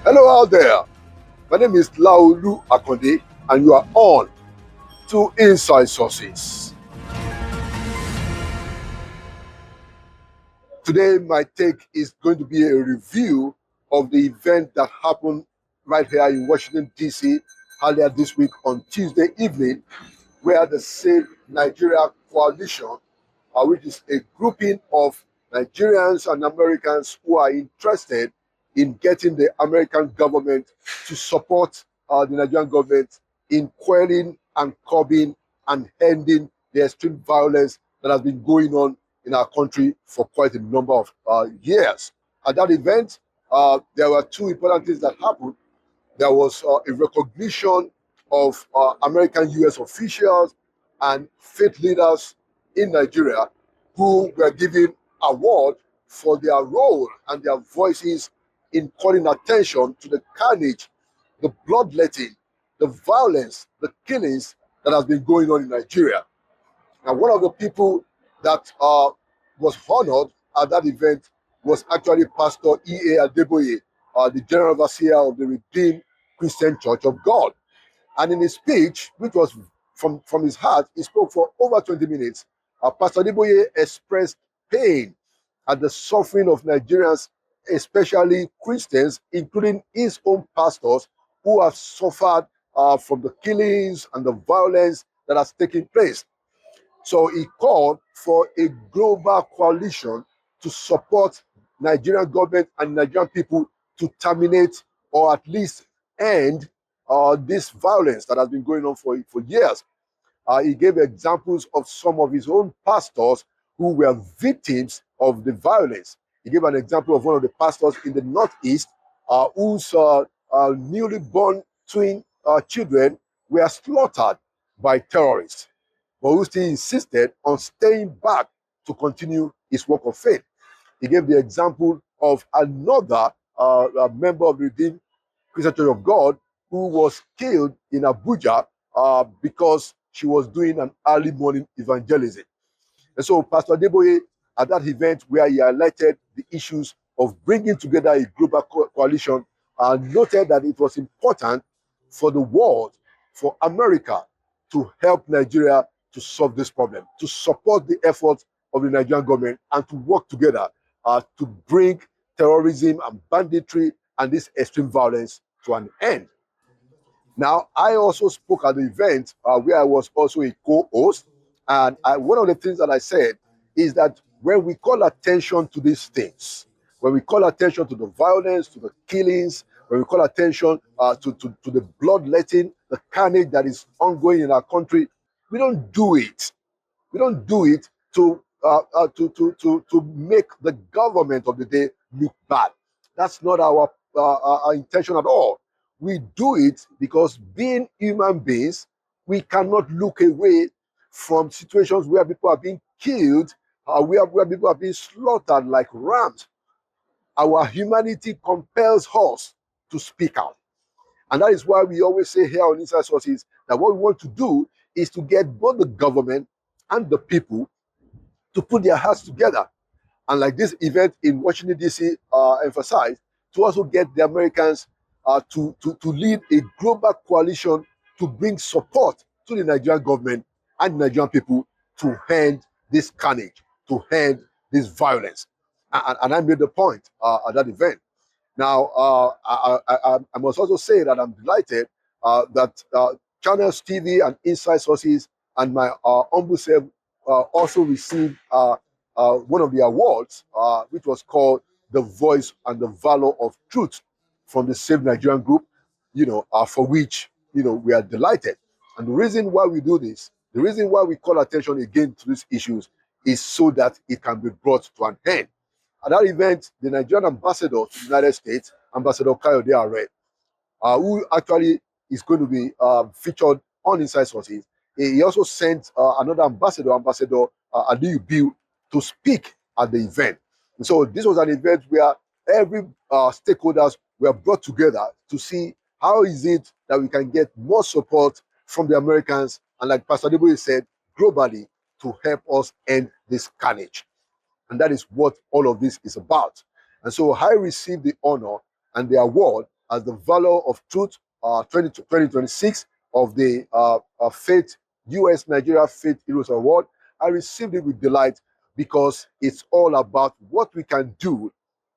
Hello out there. My name is Laolu Akonde, and you are on to Inside Sources. Today, my take is going to be a review of the event that happened right here in Washington, D.C. earlier this week on Tuesday evening, where the Save Nigeria Coalition, which is a grouping of Nigerians and Americans who are interested in getting the American government to support the Nigerian government in quelling and curbing and ending the extreme violence that has been going on in our country for quite a number of years. At that event, there were two important things that happened. There was a recognition of American US officials and faith leaders in Nigeria who were given award for their role and their voices in calling attention to the carnage, the bloodletting, the violence, the killings that has been going on in Nigeria. And one of the people that was honored at that event was actually Pastor E.A. Adeboye, the General Overseer of the Redeemed Christian Church of God. And in his speech, which was from his heart, he spoke for over 20 minutes. Pastor Adeboye expressed pain at the suffering of Nigerians, especially Christians, including his own pastors, who have suffered from the killings and the violence that has taken place. So he called for a global coalition to support Nigerian government and Nigerian people to terminate or at least end this violence that has been going on for years. He gave examples of some of his own pastors who were victims of the violence. He gave an example of one of the pastors in the Northeast whose newly born twin children were slaughtered by terrorists, but who still insisted on staying back to continue his work of faith. He gave the example of another member of the Redeemed Christian Church of God who was killed in Abuja because she was doing an early morning evangelism. And so Pastor Adeboye, at that event where he highlighted the issues of bringing together a global coalition, noted that it was important for the world, for America, to help Nigeria to solve this problem, to support the efforts of the Nigerian government, and to work together to bring terrorism and banditry and this extreme violence to an end. Now, I also spoke at the event where I was also a co-host, and one of the things that I said is that when we call attention to these things, when we call attention to the violence, to the killings, when we call attention to the bloodletting, the carnage that is ongoing in our country, we don't do it. We don't do it to make the government of the day look bad. That's not our intention at all. We do it because, being human beings, we cannot look away from situations where people are being killed, where people are being slaughtered like rams. Our humanity compels us to speak out. And that is why we always say here on Inside Sources that what we want to do is to get both the government and the people to put their hearts together. And like this event in Washington, D.C. Emphasized, to also get the Americans to lead a global coalition to bring support to the Nigerian government and the Nigerian people to end this carnage, to end this violence. And I made the point at that event. Now, I must also say that I'm delighted that Channels TV and Inside Sources and my humble self also received one of the awards, which was called the Voice and the Valor of Truth from the Save Nigerian Group, for which, we are delighted. And the reason why we do this, the reason why we call attention again to these issues is so that it can be brought to an end. At that event, the Nigerian ambassador to the United States, Ambassador Kayode Are, who actually is going to be featured on Inside Sources, he also sent another ambassador, Ambassador Aliyu Bill, to speak at the event. And so this was an event where every stakeholders were brought together to see how is it that we can get more support from the Americans, and like Pastor Adeboye said, globally, to help us end this carnage. And that is what all of this is about. And so I received the honor and the award as the Valor of Truth 2026 of the Faith US-Nigeria Faith Heroes Award. I received it with delight because it's all about what we can do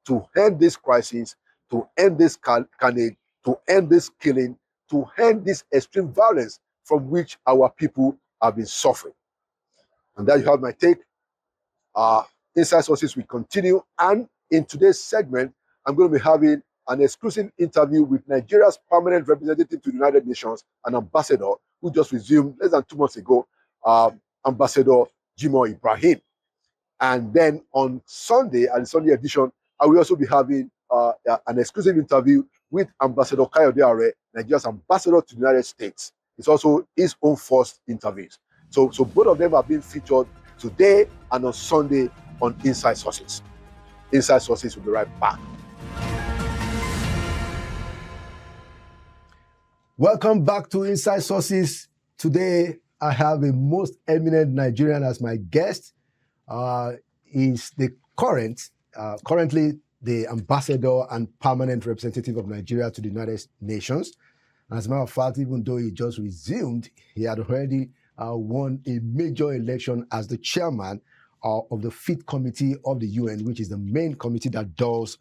to end this crisis, to end this carnage, to end this killing, to end this extreme violence from which our people have been suffering. And there you have my take. Inside Sources will continue, and in today's segment, I'm going to be having an exclusive interview with Nigeria's permanent representative to the United Nations, an ambassador who just resumed less than 2 months ago, Ambassador Jimoh Ibrahim. And then on Sunday, at the Sunday edition, I will also be having an exclusive interview with Ambassador Kayode Are, Nigeria's ambassador to the United States. It's also his own first interviews. So both of them are being featured today and on Sunday on Inside Sources. Inside Sources will be right back. Welcome back to Inside Sources. Today, I have a most eminent Nigerian as my guest. He's the currently the ambassador and permanent representative of Nigeria to the United Nations. As a matter of fact, even though he just resumed, he had already won a major election as the chairman of the Fifth Committee of the UN, which is the main committee that does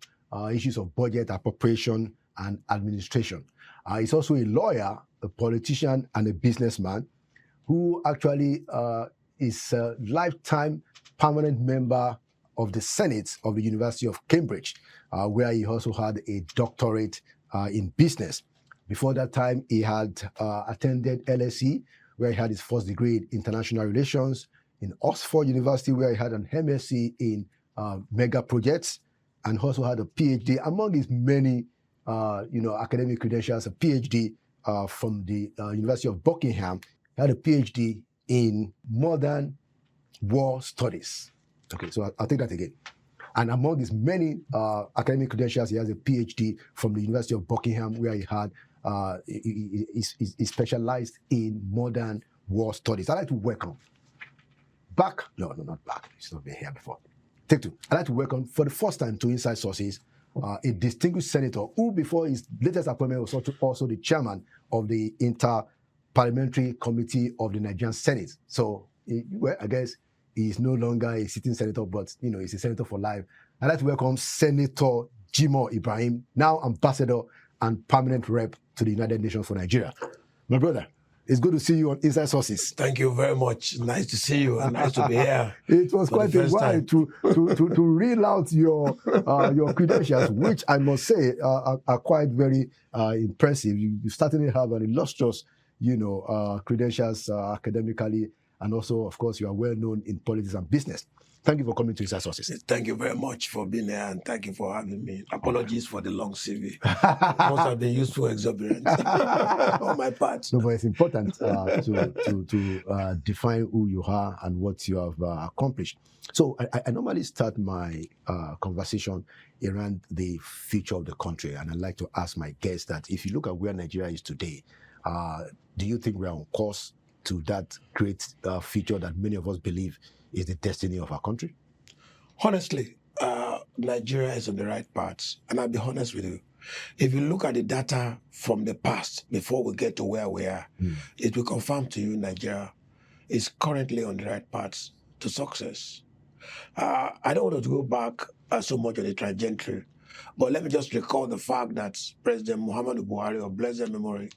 issues of budget, appropriation, and administration. He's also a lawyer, a politician, and a businessman who actually is a lifetime permanent member of the Senate of the University of Cambridge, where he also had a doctorate in business. Before that time, he had attended LSE, where he had his first degree in international relations, in Oxford University, where he had an MSc in mega projects, and also had a PhD among his many academic credentials, a PhD from the University of Buckingham. He had a PhD in modern war studies. Okay, so I'll take that again. And among his many academic credentials, he has a PhD from the University of Buckingham, where he had he specialized in modern war studies. I'd like to welcome not back. He's not been here before. Take two. I'd like to welcome for the first time to Inside Sources a distinguished senator who, before his latest appointment, was also the chairman of the Inter-Parliamentary Committee of the Nigerian Senate. So, I guess he's no longer a sitting senator, but he's a senator for life. I'd like to welcome Senator Jimoh Ibrahim, now ambassador and permanent rep to the United Nations for Nigeria. My brother, it's good to see you on Inside Sources. Thank you very much. Nice to see you and nice to be here. It was quite a while to reel out your credentials, which I must say are quite very impressive. You certainly have an illustrious, credentials academically, and also, of course, you are well known in politics and business. Thank you for coming to Inside Sources. Thank you very much for being here, and thank you for having me. Apologies for the long CV. Must have been useful exuberance on my part. No, but it's important to define who you are and what you have accomplished. So I normally start my conversation around the future of the country, and I'd like to ask my guests that if you look at where Nigeria is today, do you think we are on course to that great future that many of us believe is the destiny of our country? Honestly, Nigeria is on the right path. And I'll be honest with you. If you look at the data from the past, before we get to where we are, it will confirm to you Nigeria is currently on the right path to success. I don't want to go back so much on the trajectory, but let me just recall the fact that President Muhammadu Buhari, of blessed memory,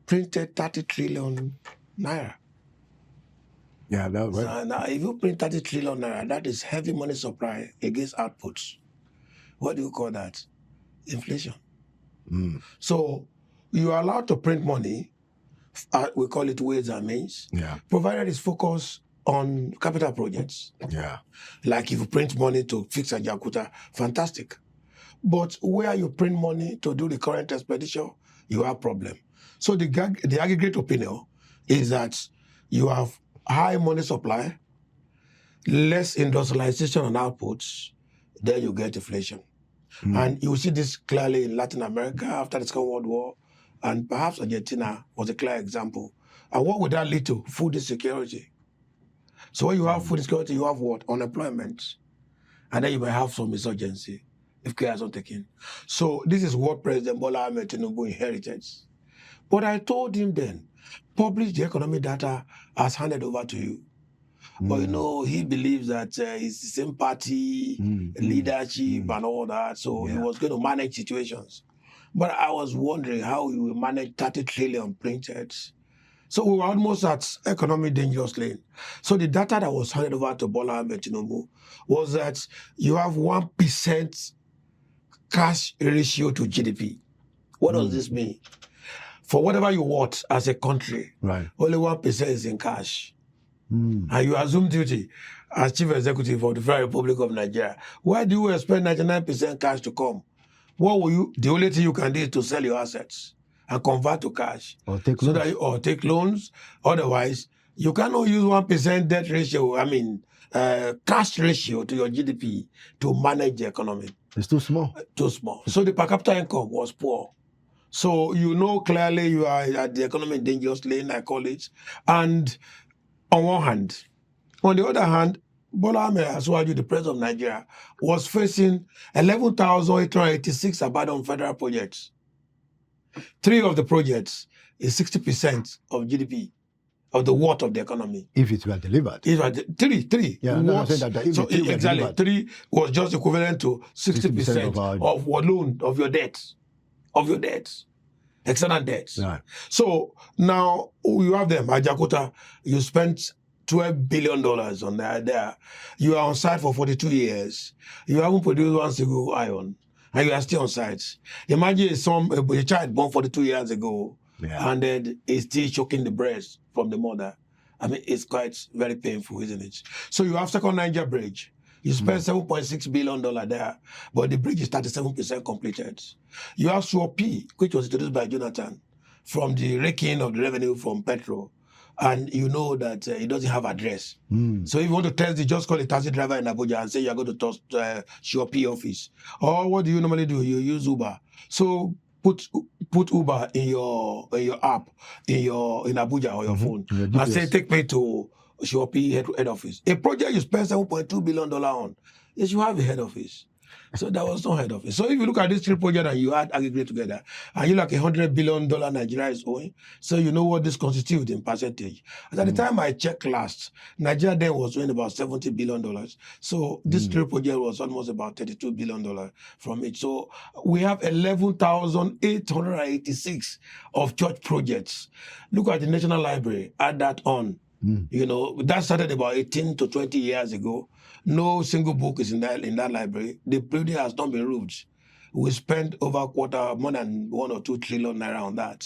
printed 30 trillion naira. Yeah, that's right. So now, if you print 30 trillion naira, that is heavy money supply against outputs. What do you call that? Inflation. So you are allowed to print money. We call it ways and means. Yeah. Provided it's focused on capital projects. Yeah. Like if you print money to fix a Jakarta, fantastic. But where you print money to do the current expenditure, you have problem. So the aggregate opinion is that you have high money supply, less industrialization and outputs, then you get inflation. And you see this clearly in Latin America after the Second World War, and perhaps Argentina was a clear example. And what would that lead to? Food insecurity. So when you have food insecurity, you have what? Unemployment. And then you may have some insurgency. if care is not taken. So this is what President Bola Ahmed Tinubu inherited. But I told him then, publish the economic data as handed over to you. But he believes that it's the same party leadership and all that, so he was going to manage situations. But I was wondering how he will manage 30 trillion printed. So we were almost at economic dangerous lane. So the data that was handed over to Bola Ahmed Tinubu was that you have 1% cash ratio to GDP. What does this mean? For whatever you want as a country, only 1% is in cash. And you assume duty as chief executive of the Federal Republic of Nigeria. Why do you expect 99% cash to come? What will you? The only thing you can do is to sell your assets and convert to cash, or take loans. or take loans. Otherwise, you cannot use 1% debt ratio. Cash ratio to your GDP to manage the economy. It's too small. Too small. So the per capita income was poor. So clearly you are at the economic dangerous lane, I call it. And on one hand. On the other hand, Bola Ahmed Asuwaju, the president of Nigeria, was facing 11,886 abandoned federal projects. 3 of the projects is 60% of GDP, of the worth of the economy. If it were delivered. Three. Yeah, no, I'm saying that if so it were exactly, delivered, 3 was just equivalent to 60% of what loan, of your debt. External debts. Right. So now you have them. At Jakarta, you spent $12 billion on there. You are on site for 42 years. You haven't produced one single iron, and you are still on site. Imagine a child born 42 years ago, and then is still choking the breast from the mother. It's quite very painful, isn't it? So you have Second Niger Bridge. You spent $7.6 billion there, but the bridge is 37% completed. You have SWOP, which was introduced by Jonathan, from the raking of the revenue from petrol. And you know that it doesn't have address. So if you want to test it, just call a taxi driver in Abuja and say you're going to touch SWOP office. Or what do you normally do? You use Uber. So put Uber in your app in Abuja or your phone and say take me to SWOP head office. A project you spend $7.2 billion on, you should have a head office. So there was no head office. So if you look at these 3 projects and you aggregate together, and you like $100 billion Nigeria is owing, so you know what this constitutes in percentage. At the time I checked last, Nigeria then was owing about $70 billion. So this 3 project was almost about $32 billion from it. So we have 11,886 of church projects. Look at the National Library, add that on. That started about 18 to 20 years ago. No single book is in that library. The building has not been roofed. We spent over more than 1 or 2 trillion naira on that.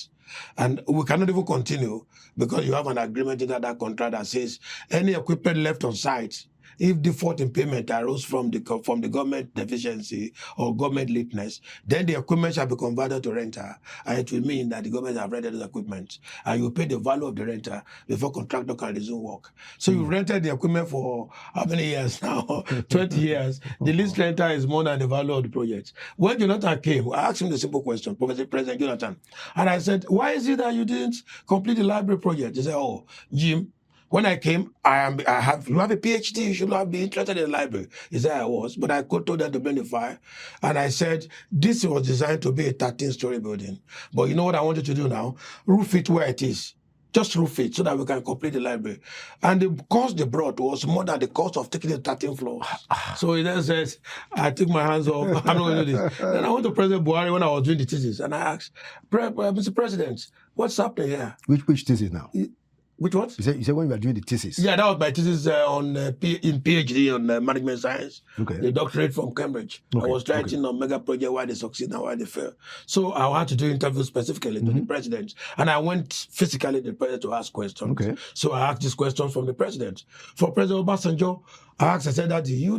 And we cannot even continue because you have an agreement in that contract that says any equipment left on site, if default in payment arose from the government deficiency or government lateness, then the equipment shall be converted to renter, and it will mean that the government have rented the equipment, and you pay the value of the renter before contractor can resume work. So you rented the equipment for how many years now? 20 years. The lease renter is more than the value of the project. When Jonathan came, I asked him the simple question, President Jonathan, and I said, why is it that you didn't complete the library project? He said, oh, Jim, when I came, you have a PhD, you should not be interested in the library. He said I was, but I told them to bring the file. And I said, this was designed to be a 13-story building. But you know what I want you to do now? Roof it where it is. Just roof it so that we can complete the library. And the cost they brought was more than the cost of taking the 13 floors. So he then says, I took my hands off, I'm not going to do this. Then I went to President Buhari when I was doing the thesis, and I asked, Mr. President, what's happening here? Which thesis now? Which what? You said when you were doing the thesis. Yeah, that was my thesis in PhD on management science. Okay. The doctorate from Cambridge. Okay. I was writing on mega project, why they succeed and why they fail. So I had to do interviews specifically to the president. And I went physically to the president to ask questions. Okay. So I asked these questions from the president. For President Obasanjo, I said that, you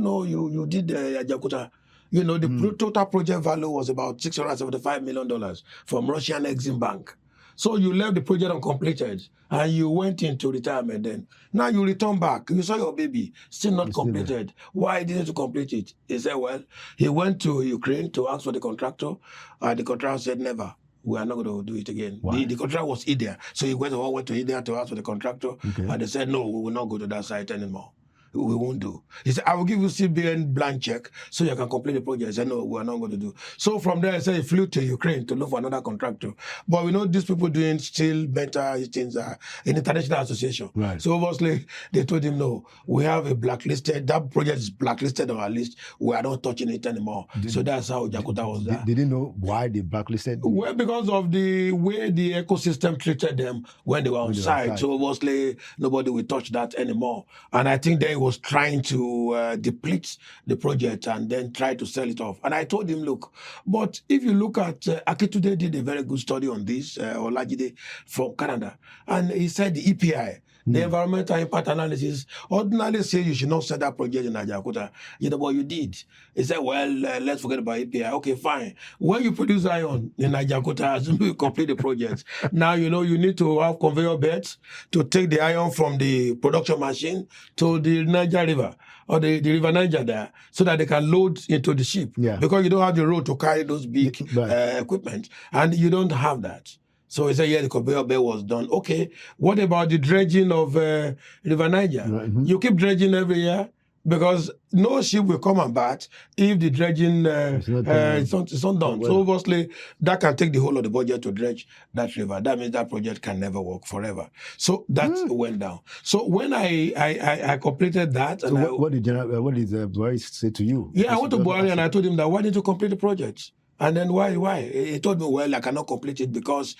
did Jakarta. The total project value was about $675 million from Russian Exim Bank. So you left the project uncompleted and you went into retirement then. Now you return back. You saw your baby, still not completed. Why didn't you complete it? He said, well, he went to Ukraine to ask for the contractor. The contractor said, never. We are not going to do it again. The contractor was India. So he went to India to ask for the contractor. Okay. And they said, no, we will not go to that site anymore. we won't do. He said, I will give you CBN blank check so you can complete the project. I said, no, we're not going to do. So from there, I said he flew to Ukraine to look for another contractor. But we know these people doing steel, metal things are an international association. Right. So obviously they told him, no, we have a blacklisted, that project is blacklisted on our list. We are not touching it anymore. So that's how Jakarta was there. They didn't know why they blacklisted? Well, because of the way the ecosystem treated them when they were on site. So obviously nobody will touch that anymore. And I think they was trying to deplete the project and then try to sell it off. And I told him, look, but if you look at Akitude did a very good study on this, Olajide from Canada, and he said the EPI, the environmental impact analysis, ordinarily say you should not sell that project in Ajakuta. You know what you did? He said, well, let's forget about EPI. Okay, fine. When you produce iron in Ajakuta, as you complete the project, now you know you need to have conveyor belts to take the iron from the production machine to the Niger River or the River Niger there so that they can load into the ship. Yeah. Because you don't have the road to carry those big equipment and you don't have that. So he said, yeah, the conveyor belt was done. Okay, what about the dredging of River Niger? You keep dredging every year because no ship will come and bat if the dredging it's not done. So obviously, that can take the whole of the budget to dredge that river. That means that project can never work forever. So that went down. So when I completed that... So what did Buhari say to you? Yeah, I went to Buhari and I told him that, why didn't you complete the project? And then why? He told me, well, I cannot complete it because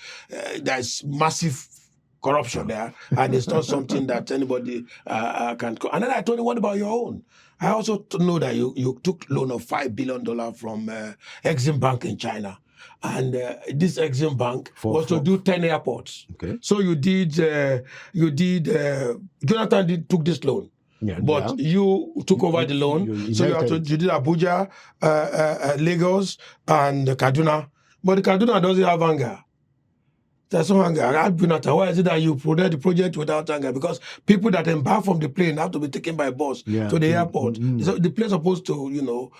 there's massive corruption there, and it's not something that anybody can. And then I told him, what about your own? I also know that you took loan of $5 billion from Exim Bank in China. And this Exim Bank was to do 10 airports. Okay. So you did, Jonathan took this loan. Yeah, but you took over the loan, so you did Abuja, Lagos, and Kaduna. But the Kaduna doesn't have anger. There's no anger. Why is it that you produce the project without anger? Because people that embark from the plane have to be taken by bus to the airport. So the plane is supposed to,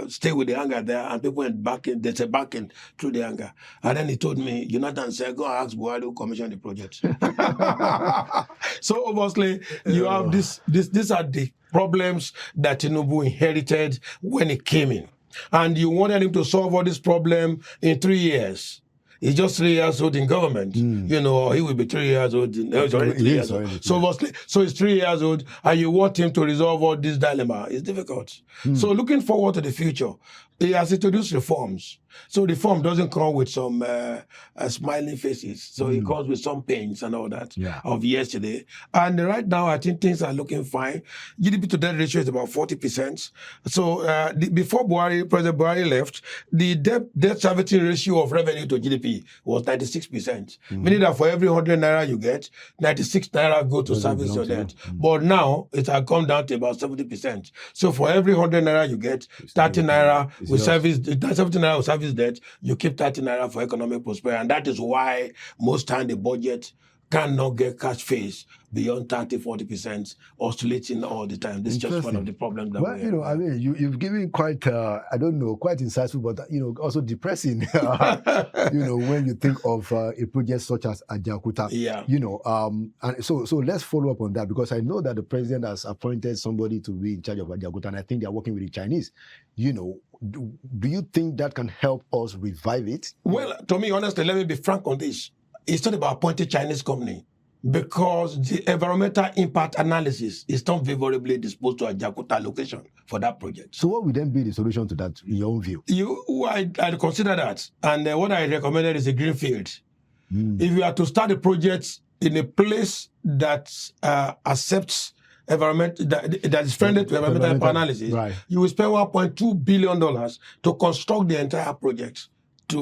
stay with the anger there, and people there's a backing through the anger. And then he told me, Jonathan said, go and ask Buhari who commissioned the project. So obviously, you have these are the problems that Tinubu inherited when he came in. And you wanted him to solve all this problem in 3 years. He's just 3 years old in government, he will be 3 years old. He's already 3 years old. So he's 3 years old, and you want him to resolve all this dilemma. It's difficult. So looking forward to the future, he has introduced reforms. So reform doesn't come with some smiling faces. So it comes with some pains and all that of yesterday. And right now, I think things are looking fine. GDP to debt ratio is about 40%. So before President Buhari left, the debt servicing ratio of revenue to GDP was 96%. Meaning that for every 100 naira you get, 96 naira go to service your debt. But now it has come down to about 70%. So for every 100 naira you get, 30 naira will service, 70 naira will service debt, you keep 30 naira for economic prosperity. And that is why most time the budget cannot get cash phase beyond 30-40%, oscillating all the time. This is just one of the problems that we have. I mean, you've given quite, quite insightful, but, also depressing, when you think of a project such as Ajakuta. Yeah. And so let's follow up on that, because I know that the president has appointed somebody to be in charge of Ajakuta, and I think they're working with the Chinese. Do you think that can help us revive it? Well, to me, honestly, let me be frank on this. It's not about appointing Chinese company, because the environmental impact analysis is not favorably disposed to a Ajakuta location for that project. So what would then be the solution to that, in your own view? I'd consider that. And what I recommended is a greenfield. If you are to start a project in a place that accepts environment that is friendly to environmental analysis, you will spend $1.2 billion to construct the entire project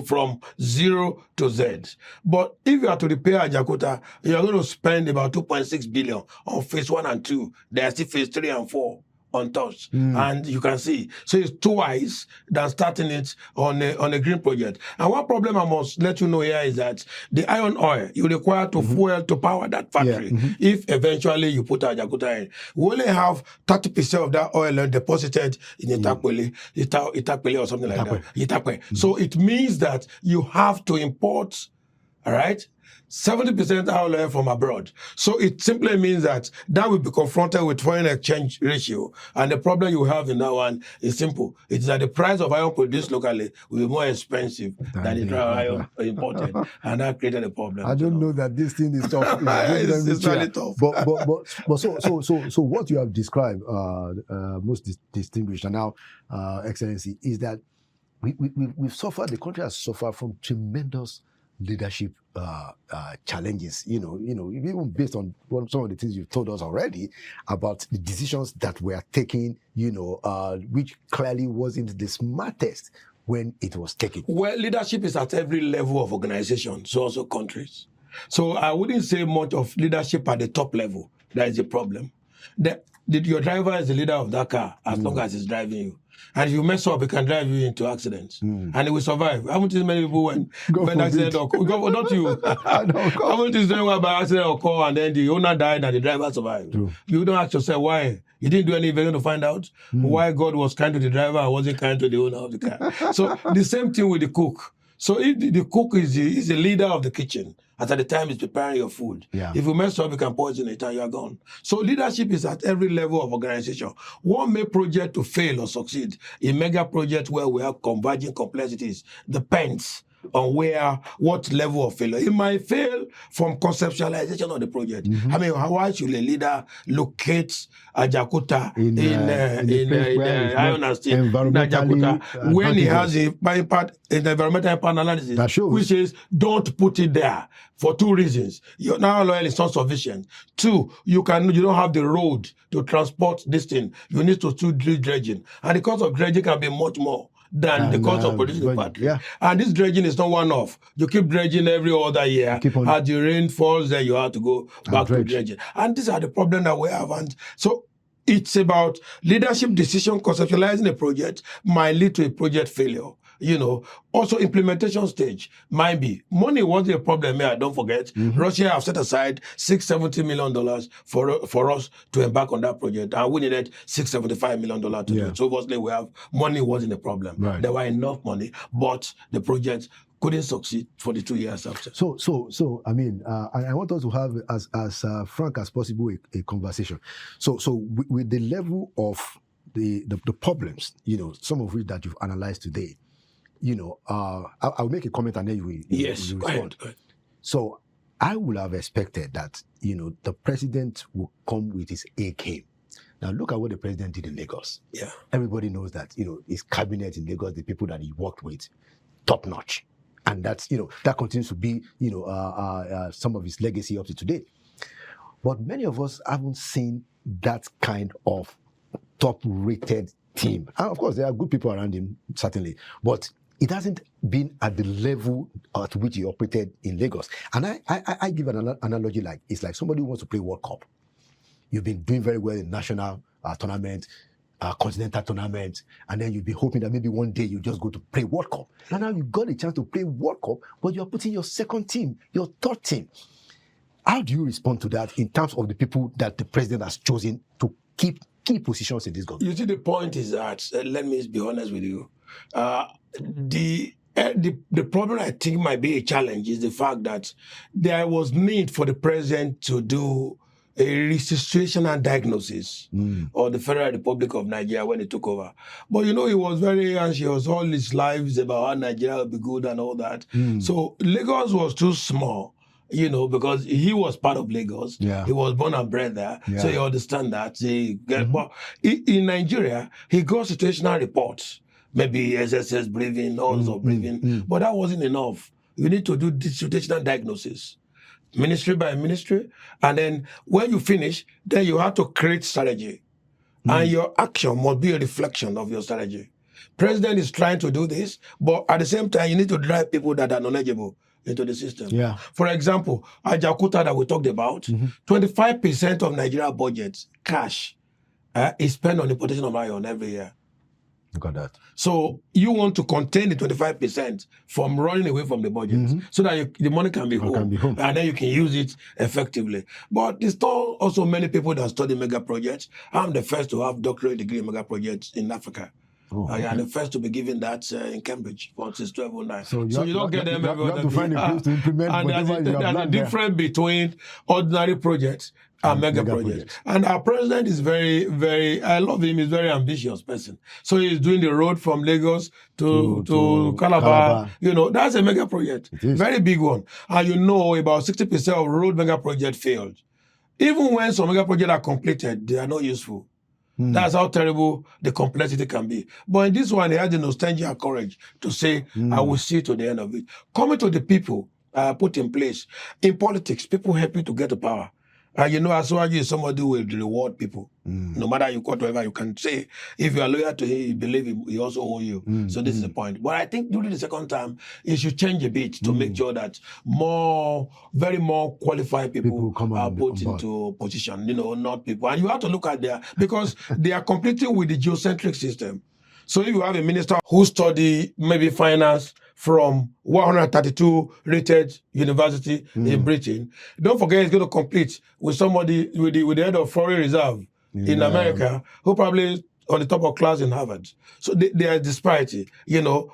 from 0 to Z. But if you are to repair Ajakuta, you are going to spend about $2.6 billion on phase 1 and 2. There are still phase 3 and 4 untouched. And you can see. So it's twice than starting it on a green project. And one problem I must let you know here is that the iron oil you require to fuel to power that factory, if eventually you put Ajakuta in, we only have 30% of that oil deposited in Itakpele or something like that. Itakpe. So it means that you have to import All right? 70% are from abroad. So it simply means that will be confronted with foreign exchange ratio. And the problem you have in that one is simple. It's that the price of iron produced locally will be more expensive than the iron imported. And that created a problem. I don't know that this thing is tough. It's really tough. But so what you have described, most distinguished, and now, Excellency, is that we've suffered, the country has suffered from tremendous leadership challenges, even based on some of the things you've told us already about the decisions that were taken, which clearly wasn't the smartest when it was taken. Well, leadership is at every level of organization, so also countries. So I wouldn't say much of leadership at the top level. That is the problem. Your driver is the leader of that car as long as he's driving you. And if you mess up, it can drive you into accidents. And it will survive. Haven't you seen many people when accident occur? Not you. Haven't you seen by accident occur and then the owner died and the driver survived? True. You don't ask yourself why. You didn't do anything to find out why God was kind to the driver and wasn't kind to the owner of the car. So the same thing with the cook. So if the cook is the leader of the kitchen, at the time he's preparing your food. Yeah. If you mess up, you can poison it and you are gone. So leadership is at every level of organization. One main project to fail or succeed, a mega project where we have converging complexities, depends on what level of failure. It might fail from conceptualization of the project. I mean, why should a leader locate Ajakuta in Iona State, in Ajakuta, when he has an environmental impact analysis, which is don't put it there for two reasons. Your now oil is not sufficient. Two, you don't have the road to transport this thing. You need to do dredging, and the cost of dredging can be much more than the cost of producing the battery. Yeah. And this dredging is not one-off. You keep dredging every other year. As the rain falls, then you have to go back to dredging. And these are the problems that we have. And so it's about leadership decision. Conceptualizing a project might lead to a project failure. Also implementation stage might be. Money wasn't a problem here, don't forget. Russia have set aside $670 million for us to embark on that project. And we needed $675 million to do it. So obviously money wasn't a problem. Right. There were enough money, but the project couldn't succeed for the 2 years after. So I mean, I want us to have as frank as possible a conversation. So with the level of the problems, some of which that you've analyzed today, I'll make a comment and then you respond. Go ahead. So I would have expected that, the president will come with his A game. Now look at what the president did in Lagos. Yeah. Everybody knows that, his cabinet in Lagos, the people that he worked with, top notch. And that's, that continues to be, some of his legacy up to today. But many of us haven't seen that kind of top-rated team. And of course, there are good people around him, certainly. But it hasn't been at the level at which he operated in Lagos. And I give an analogy like, it's like somebody who wants to play World Cup. You've been doing very well in national tournament, continental tournament, and then you'll be hoping that maybe one day you just go to play World Cup. And now you've got a chance to play World Cup, but you're putting your second team, your third team. How do you respond to that in terms of the people that the president has chosen to keep key positions in this government? You see, the point is that, let me be honest with you, the problem I think might be a challenge is the fact that there was need for the president to do a restitutional diagnosis of the Federal Republic of Nigeria when he took over. But he was very anxious all his lives about how Nigeria would be good and all that. So Lagos was too small, because he was part of Lagos. Yeah. He was born and bred there. Yeah. So you understand that. But in Nigeria, he got situational reports, maybe SSS breathing, also breathing, but that wasn't enough. You need to do situational diagnosis, ministry by ministry, and then when you finish, then you have to create strategy. And your action must be a reflection of your strategy. President is trying to do this, but at the same time, you need to drive people that are knowledgeable into the system. Yeah. For example, Ajakuta that we talked about, 25% of Nigeria budget, cash, is spent on importation of iron every year. Look at that. So you want to contain the 25% from running away from the budget so that the money can be home. And then you can use it effectively. But there's still also many people that study mega projects. I'm the first to have doctorate degree in mega projects in Africa. And the first to be given that in Cambridge since 1209. So So you don't get them every you other have to day. find a place to implement And whatever you have there's a planned there. difference between ordinary projects and mega projects. And our president is very, very, I love him, he's a very ambitious person. So he's doing the road from Lagos to Calabar. That's a mega project. Very big one. And about 60% of road mega project failed. Even when some mega projects are completed, they are not useful. That's how terrible the complexity can be. But in this one, he had the nostalgia and courage to say, I will see to the end of it. Coming to the people put in place. In politics, people help you to get to power. Asuwaju is somebody who will reward people. No matter whatever you can say. If you are loyal to him, you believe he also owes you. So this is the point. But I think during the second time, it should change a bit to make sure that very more qualified people are put into position, not people. And you have to look at because they are competing with the geocentric system. So if you have a minister who study maybe finance from 132 rated university in Britain, don't forget he's going to compete with somebody with the head of foreign reserve in America who probably on the top of class in Harvard. So there is disparity,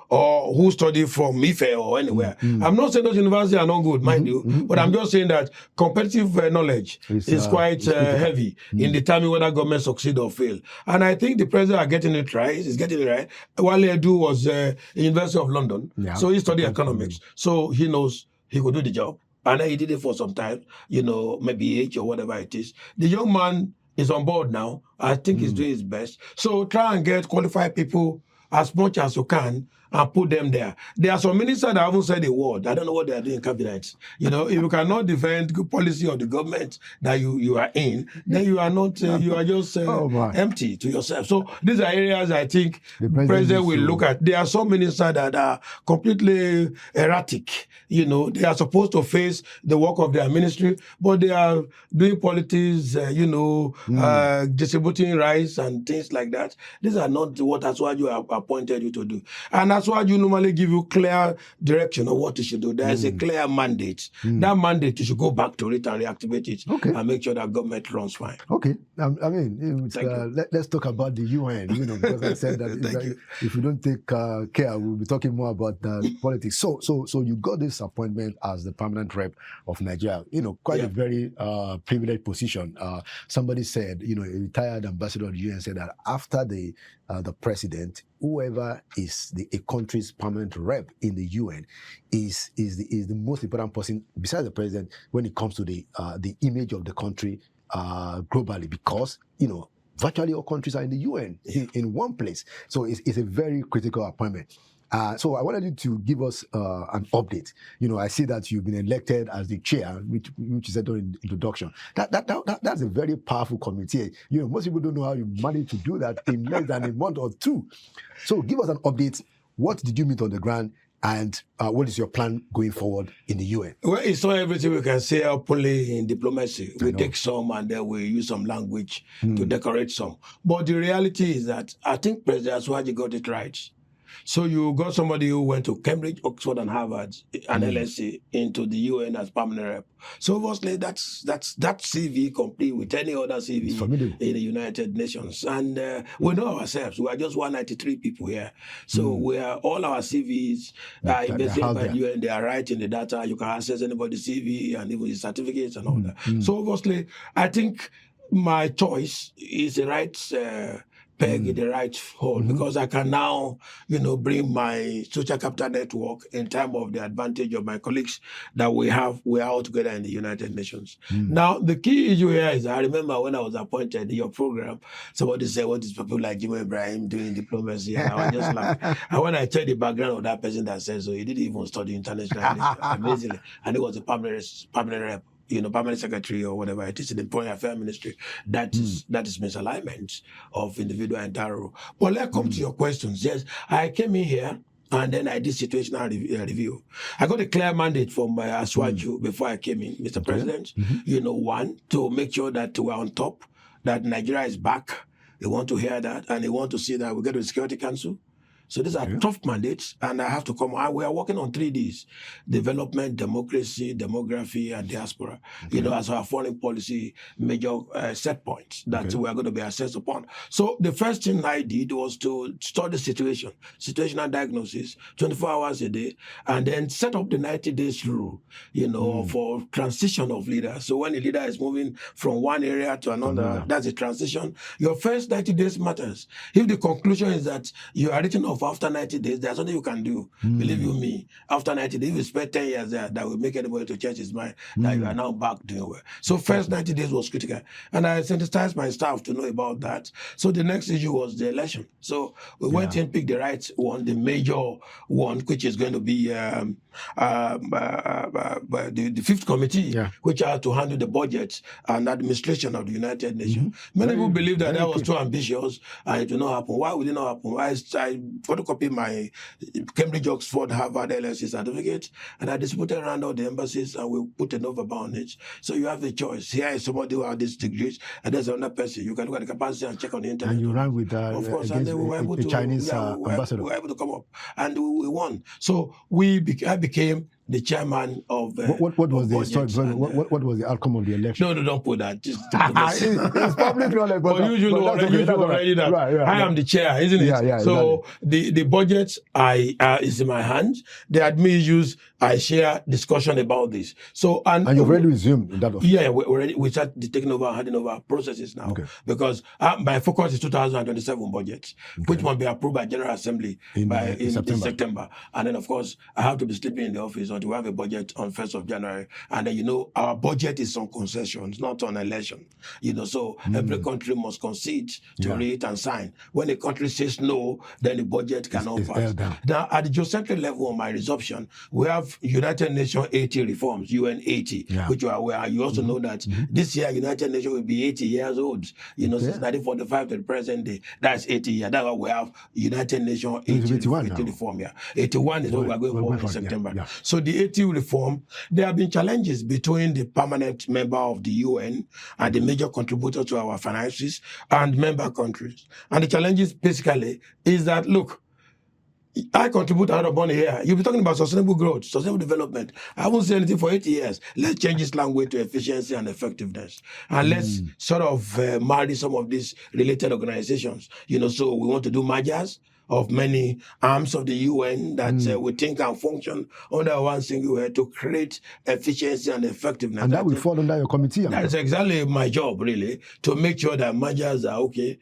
or who study from Ife or anywhere. I'm not saying those universities are not good, mind you, but I'm just saying that competitive knowledge is quite heavy in determining whether government succeed or fail. And I think the president are getting it right. He's getting it right. Wale Edu was in University of London, so he studied economics. So he knows he could do the job. And he did it for some time, maybe age or whatever it is. The young man is on board now. I think he's doing his best. So try and get qualified people as much as you can and put them there. There are some ministers that haven't said a word. I don't know what they are doing in cabinet. If you cannot defend the policy of the government that you are in, then you are not, you are just empty to yourself. So these are areas I think the president will look at. There are some ministers that are completely erratic. They are supposed to face the work of their ministry, but they are doing politics, distributing rice and things like that. These are not what Asuwaju appointed you to do. And Asuwaju normally give you clear direction of what you should do. There is a clear mandate. That mandate, you should go back to it and reactivate it and make sure that government runs fine. Okay. Let's talk about the UN, because I said that if we don't take care, we'll be talking more about politics. So you got this appointment as the permanent rep of Nigeria, quite a very privileged position. Somebody said, a retired ambassador of the UN said that after the president, whoever is a country's permanent rep in the UN is the most important person besides the president when it comes to the image of the country globally, because virtually all countries are in the UN in one place. So it's a very critical appointment. So I wanted you to give us an update. I see that you've been elected as the chair, which you said during the introduction. That's a very powerful committee. Most people don't know how you managed to do that in less than a month or two. So give us an update. What did you meet on the ground? And what is your plan going forward in the UN? Well, it's not everything we can say openly in diplomacy. We take some and then we use some language to decorate some. But the reality is that I think President Asuwaju got it right. So you got somebody who went to Cambridge, Oxford, and Harvard, and LSE into the UN as permanent rep. So obviously that's that CV complete with any other CV in the United Nations. And we know ourselves. We are just 193 people here. So we are all our CVs are investigated by the UN. They are right in the data. You can access anybody's CV and even his certificates and all that. So obviously, I think my choice is the right peg in the right hole, because I can now, bring my social capital network in terms of the advantage of my colleagues that we are all together in the United Nations. Now, the key issue here is, I remember when I was appointed in your program, somebody said, what is people like Jim Ibrahim doing diplomacy? And I was just laughing. And when I checked the background of that person that said so, he didn't even study international relations, amazingly. And he was a permanent rep. Permanent secretary or whatever it is in the Foreign Affairs Ministry. That is misalignment of individual and role. But let's come to your questions. Yes, I came in here and then I did situational review. I got a clear mandate from Asuwaju before I came in, Mr. President. One, to make sure that we're on top, that Nigeria is back. They want to hear that, and they want to see that we get to the Security Council. So these are tough mandates, and I have to come. We are working on 3Ds: development, democracy, demography, and diaspora. As our foreign policy major set points that we are going to be assessed upon. So the first thing I did was to study situational diagnosis, 24 hours a day, and then set up the 90 days rule, for transition of leaders. So when a leader is moving from one area to another, that's a transition. Your first 90 days matters. If the conclusion is that you are written off after 90 days, there's nothing you can do. Believe you me, after 90 days, if you spend 10 years there, that will make anybody to change his mind that you are now back doing well. So first 90 days was critical. And I sensitized my staff to know about that. So the next issue was the election. So we went in, picked the right one, the major one, which is going to be the fifth committee, which has to handle the budget and administration of the United Nations. Many people believe that was too ambitious and it will not happen. Why would it not happen? I photocopied my Cambridge, Oxford, Harvard, LSE certificate, and I distributed around all the embassies, and we put a note about it. So you have a choice. Here is somebody who has these degrees, and there's another person. You can look at the capacity and check on the internet. And you ran with of course, and then we were able the to, Chinese ambassador. We were able to come up, and we won. So I became the chairman of. What was the story? What was the outcome of the election? No, don't put that. Just it's public knowledge. But you already that I am the chair, isn't it? Yeah. So exactly. the budget is in my hands. The admin issues, I share discussion about this. So and you've already resumed that office. Yeah, we start taking over, handing over processes now. Because my focus is 2027 budget, which must be approved by General Assembly in September. And then of course I have to be sleeping in the office until we have a budget on 1st of January. And then our budget is on concessions, not on election. So every country must concede to it and sign. When a country says no, then the budget cannot pass. Now at the geocentric level of my resumption, we have United Nations 80 reforms, UN 80, which you are aware. You also know that this year United Nations will be 80 years old. Since 1945 to the present day, that's 80 years. That's why we have United Nations 80 reform. 81 is what we are going for in September. So the 80 reform, there have been challenges between the permanent member of the UN and the major contributor to our finances and member countries. And the challenges basically is that, look, I contribute out of money here. You'll be talking about sustainable growth, sustainable development. I haven't said anything for 80 years. Let's change this language to efficiency and effectiveness. And let's sort of marry some of these related organizations. So we want to do mergers of many arms of the UN that we think can function under one single head to create efficiency and effectiveness. And that will fall under your committee. That's exactly my job, really, to make sure that mergers are okay.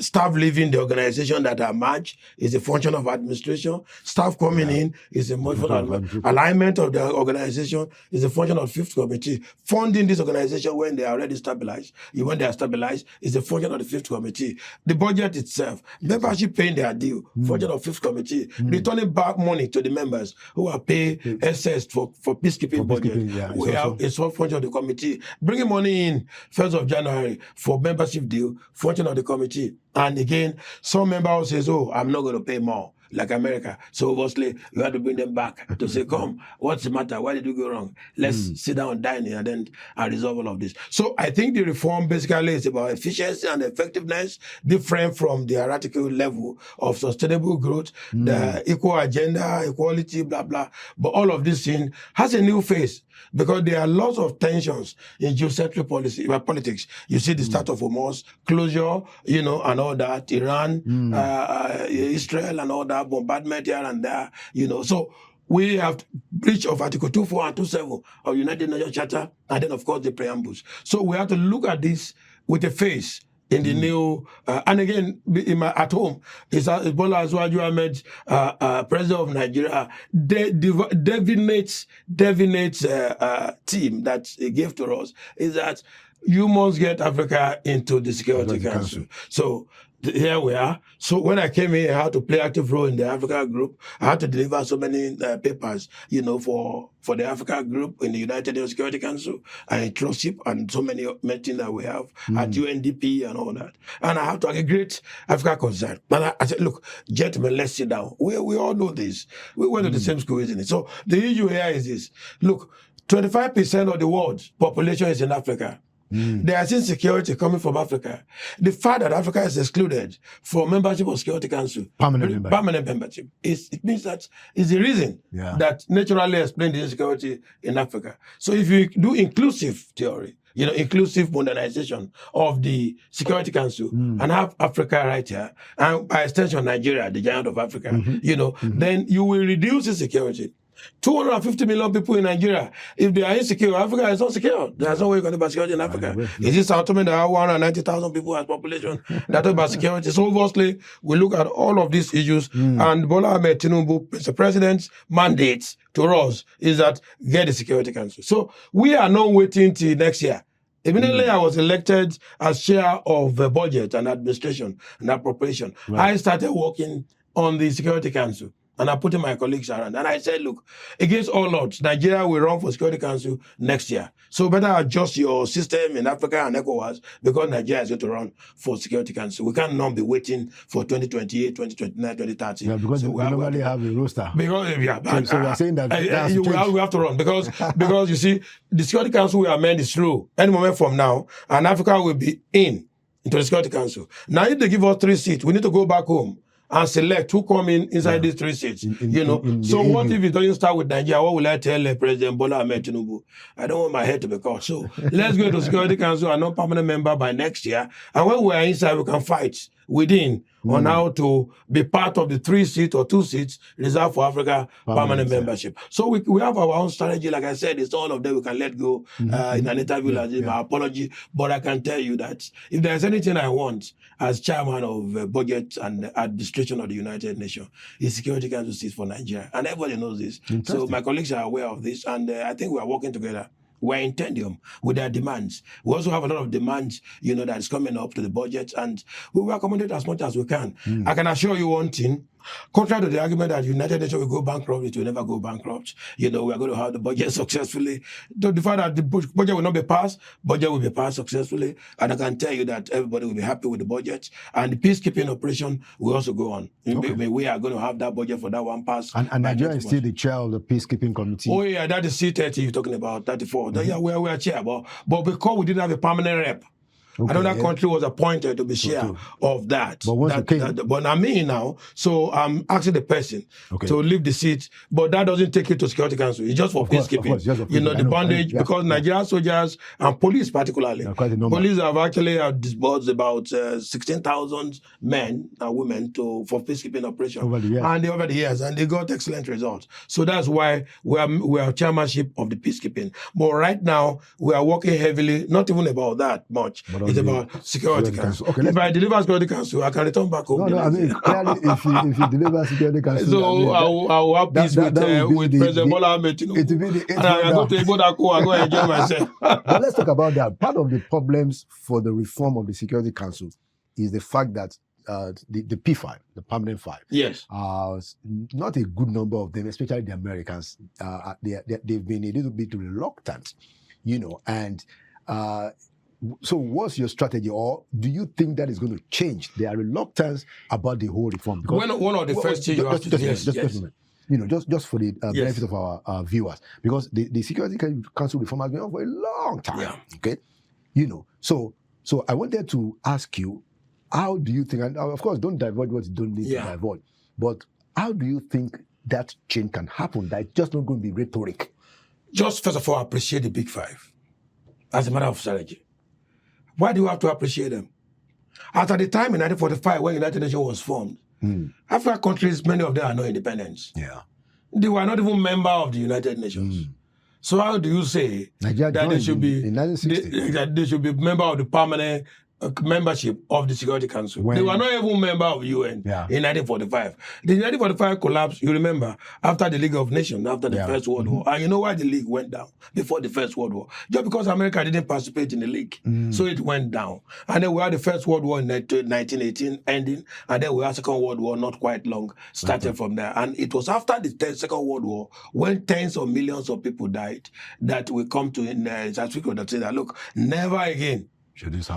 Staff leaving the organization that are merged is a function of administration. Staff coming in is a function of alignment of the organization is a function of fifth committee. Funding this organization when they are already stabilized, when they are stabilized, is a function of the fifth committee. The budget itself, membership paying their due, function of fifth committee, returning back money to the members who are paying excess for peacekeeping budget. We have a small function of the committee. Bringing money in 1st of January for membership due, function of the committee. And again, some member says, I'm not going to pay more, like America. So obviously, you have to bring them back to say, come, what's the matter? Why did you go wrong? Let's sit down and dine and then resolve all of this. So I think the reform basically is about efficiency and effectiveness, different from the hierarchical level of sustainable growth, the equal agenda, equality, blah, blah. But all of this thing has a new face because there are lots of tensions in geocentric politics. You see the start of Hormuz, closure, and all that, Iran, Israel and all that, bombardment here and there, So we have breach of Article 24 and 27 of United Nations Charter, and then, of course, the preambles. So we have to look at this with a face in the new, and again, at home, is Bola Azuaju Ahmed, president of Nigeria, divinate team that he gave to us is that you must get Africa into the Security Council. So here we are. So when I came here, I had to play active role in the Africa group. I had to deliver so many papers, for the Africa group in the United Nations Security Council and trustship and so many meetings that we have at UNDP and all that. And I have to aggregate Africa concern. And I said, look, gentlemen, let's sit down. We all know this. We went to the same school, isn't it? So the issue here is this. Look, 25% of the world's population is in Africa. There is insecurity coming from Africa. The fact that Africa is excluded from membership of Security Council, permanent membership, it means that is the reason that naturally explains the insecurity in Africa. So if you do inclusive theory, inclusive modernization of the Security Council and have Africa right here, and by extension Nigeria, the giant of Africa, then you will reduce insecurity. 250 million people in Nigeria. If they are insecure, Africa is not secure. There's no way you can do about security in Africa. Is it South America that have 190,000 people as population that talk about security? So obviously, we look at all of these issues, and Bola Ahmed Tinubu, the president's mandate to us is that get the Security Council. So we are not waiting till next year. Immediately I was elected as chair of budget and administration and appropriation. I started working on the Security Council. And I put in my colleagues around. And I said, look, against all odds, Nigeria will run for Security Council next year. So better adjust your system in Africa and ECOWAS because Nigeria is going to run for Security Council. We cannot be waiting for 2028, 2029, 2030. Yeah, because we normally have a roster. Because, so we are saying that we have to run. Because you see, the Security Council we amend is through any moment from now, and Africa will be into the Security Council. Now, if they give us 3 seats, we need to go back home and select who come inside these 3 seats. So what if it doesn't start with Nigeria? What will I tell President Bola Ahmed Tinubu? I don't want my head to be cut. So let's go to Security Council and not permanent member by next year. And when we are inside, we can fight within on how to be part of the 3 seats or 2 seats reserved for Africa permanent membership. So we have our own strategy. Like I said, it's all of them we can let go in an interview like this, my apology. But I can tell you that if there's anything I want as chairman of budget and administration of the United Nations, is Security Council seats for Nigeria. And everybody knows this. So my colleagues are aware of this. And I think we are working together. We're in tandem with their demands. We also have a lot of demands, that is coming up to the budget, and we will accommodate as much as we can. I can assure you one thing. Contrary to the argument that United Nations will go bankrupt, it will never go bankrupt. We are going to have the budget successfully. The fact that the budget will not be passed, budget will be passed successfully. And I can tell you that everybody will be happy with the budget. And the peacekeeping operation will also go on. We are going to have that budget for that one pass. And Nigeria is still the chair of the peacekeeping committee. Oh, yeah, that is C30 you're talking about, 34. Yeah, we are chair. But because we didn't have a permanent rep, another country was appointed to be chair of that. But I'm me now, so I'm asking the person to leave the seat. But that doesn't take it to Security Council. It's just for peacekeeping. The bondage, because Nigerian soldiers and police particularly, police have actually disbursed about 16,000 men and women for peacekeeping operation over the years, and they got excellent results. So that's why we are chairmanship of the peacekeeping. But right now we are working heavily, not even about that much. It's about Security Council. If I deliver Security Council, I can return back home. Clearly, if you deliver Security Council, so I will have peace with President Bola Ahmed Tinubu. And I go to Ibodaco and go enjoy myself. But let's talk about that. Part of the problems for the reform of the Security Council is the fact that the P5, the permanent 5, not a good number of them, especially the Americans, they've been a little bit reluctant, and so what's your strategy, or do you think that is going to change their reluctance about the whole reform? Because one of the first things you have to do, just for the benefit of our viewers, because the Security Council reform has been on for a long time. So I wanted to ask you, how do you think, and of course don't divulge what you don't need to divulge, but how do you think that change can happen? That it's just not going to be rhetoric. Just first of all, appreciate the Big Five as a matter of strategy. Why do you have to appreciate them? After the time in 1945 when the United Nations was formed, African countries, many of them are not independent. They were not even members of the United Nations. So how do you say that they should be member of the permanent membership of the Security Council? They were not even member of UN in 1945. The 1945 collapsed, you remember, after the League of Nations, after the First World War. And you know why the League went down before the First World War? Just because America didn't participate in the League. So it went down. And then we had the First World War in 1918 ending, and then we had Second World War not quite long, started from there. And it was after the Second World War, when tens of millions of people died, that we come to South Africa that say that, look, never again should this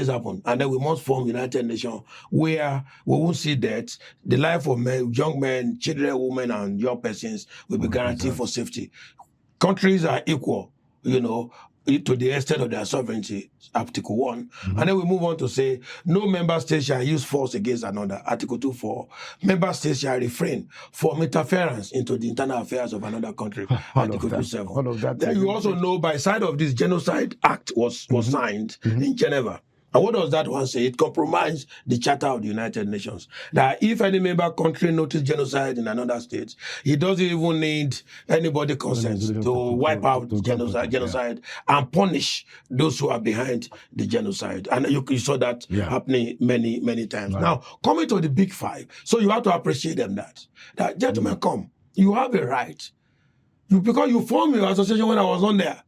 happen? And then we must form United Nations where we won't see death. The life of men, young men, children, women, and young persons will be guaranteed for safety. Countries are equal, to the extent of their sovereignty, Article 1. And then we move on to say, no member state shall use force against another, Article 2.4. Member states shall refrain from interference into the internal affairs of another country, Article 2.7. All of that. Then you also know by side of this, Genocide Act was signed in Geneva. And what does that one say? It compromised the Charter of the United Nations. That if any member country notices genocide in another state, it doesn't even need anybody consent to wipe out genocide and punish those who are behind the genocide. And you saw that happening many, many times. Right. Now, coming to the big five, so you have to appreciate them that gentlemen, come, you have a right. Because you formed your association when I was on there.